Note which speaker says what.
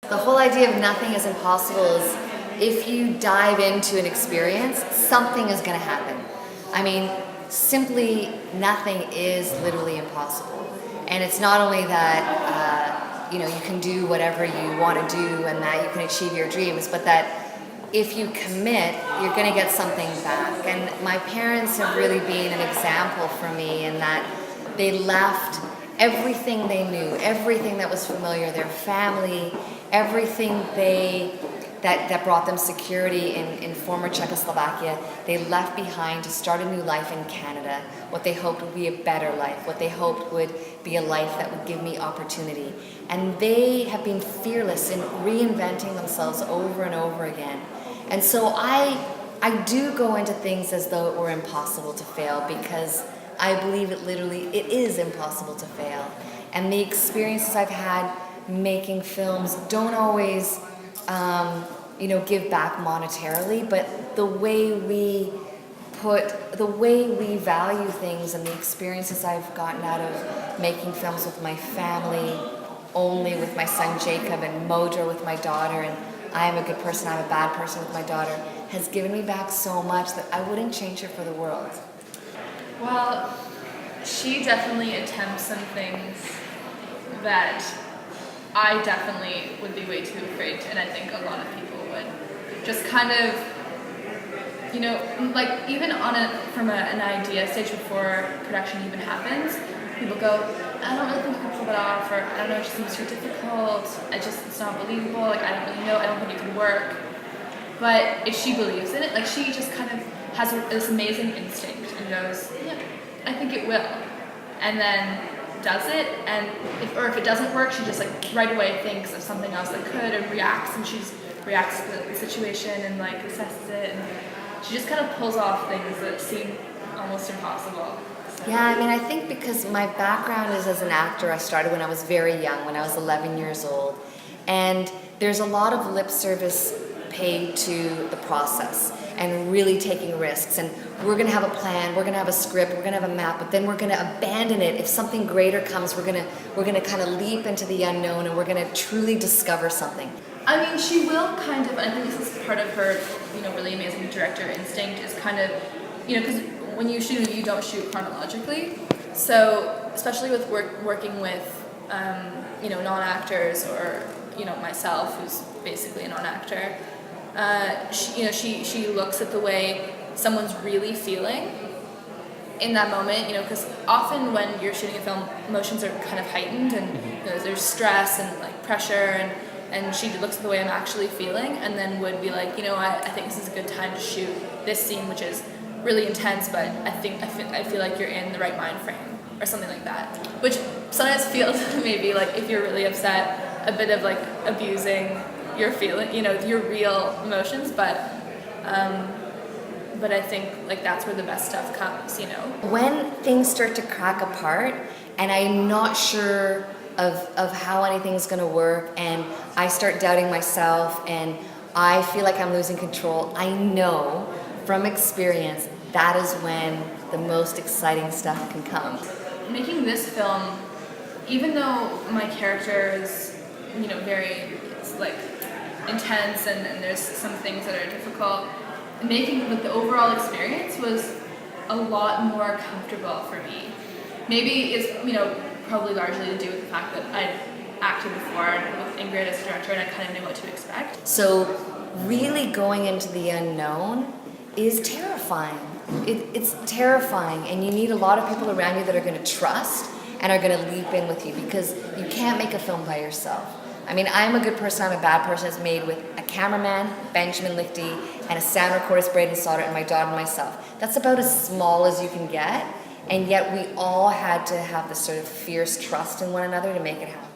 Speaker 1: The whole idea of nothing is impossible is if you dive into an experience, something is going to happen. I mean, simply nothing is literally impossible. And it's not only that you can do whatever you want to do and that you can achieve your dreams, but that if you commit, you're going to get something back. And my parents have really been an example for me in that they left everything they knew, everything that was familiar, their family, everything that brought them security in former Czechoslovakia, they left behind to start a new life in Canada, what they hoped would be a better life, what they hoped would be a life that would give me opportunity. And they have been fearless in reinventing themselves over and over again. And so I do go into things as though it were impossible to fail, because I believe it is impossible to fail. And the experiences I've had making films don't always give back monetarily, but the way we value things and the experiences I've gotten out of making films with my family, Only with my son Jacob, and Modra with my daughter, and I Am a Good Person, I'm a Bad Person with my daughter, has given me back so much that I wouldn't change it for the world.
Speaker 2: Well, she definitely attempts some things that I definitely would be way too afraid to, and I think a lot of people would. Just kind of, like even from an idea stage before production even happens, people go, I don't really think you can pull it off, or I don't know, it just seems too difficult, it's not believable, like I don't really know, I don't think it can work. But if she believes in it, like she just kind of has this amazing instinct and goes, yeah, I think it will. And then does it, and if it doesn't work, she just like right away thinks of something else that could, and reacts to the situation and like assesses it, and she just kind of pulls off things that seem almost impossible. So.
Speaker 1: Yeah, I mean, I think because my background is as an actor, I started when I was very young, when I was 11 years old, and there's a lot of lip service paid to the process and really taking risks, and we're going to have a plan, we're going to have a script, we're going to have a map, but then we're going to abandon it. If something greater comes, we're going to kind of leap into the unknown, and we're going to truly discover something.
Speaker 2: I mean, she will kind of, I think this is part of her, really amazing director instinct, is kind of, because when you shoot, you don't shoot chronologically. So, especially with working with, non-actors, or, myself, who's basically a non-actor, she looks at the way someone's really feeling in that moment, because often when you're shooting a film, emotions are kind of heightened, and there's stress and like pressure, and she looks at the way I'm actually feeling, and then would be like, I think this is a good time to shoot this scene, which is really intense, but I feel like you're in the right mind frame, or something like that. Which sometimes feels maybe like, if you're really upset, a bit of like abusing your feeling, your real emotions, but I think like that's where the best stuff comes,
Speaker 1: When things start to crack apart, and I'm not sure of how anything's going to work, and I start doubting myself, and I feel like I'm losing control, I know from experience that is when the most exciting stuff can come.
Speaker 2: Making this film, even though my character is, very like intense, and there's some things that are difficult, the overall experience was a lot more comfortable for me. Maybe it's, probably largely to do with the fact that I'd acted before with Ingrid as a director, and I kind of knew what to expect.
Speaker 1: So really going into the unknown is terrifying. It's terrifying, and you need a lot of people around you that are going to trust and are going to leap in with you, because you can't make a film by yourself. I mean, I'm a Good Person, I'm a Bad Person is made with a cameraman, Benjamin Lichty, and a sound recorder, Braden Sauter, and my daughter and myself. That's about as small as you can get, and yet we all had to have this sort of fierce trust in one another to make it happen.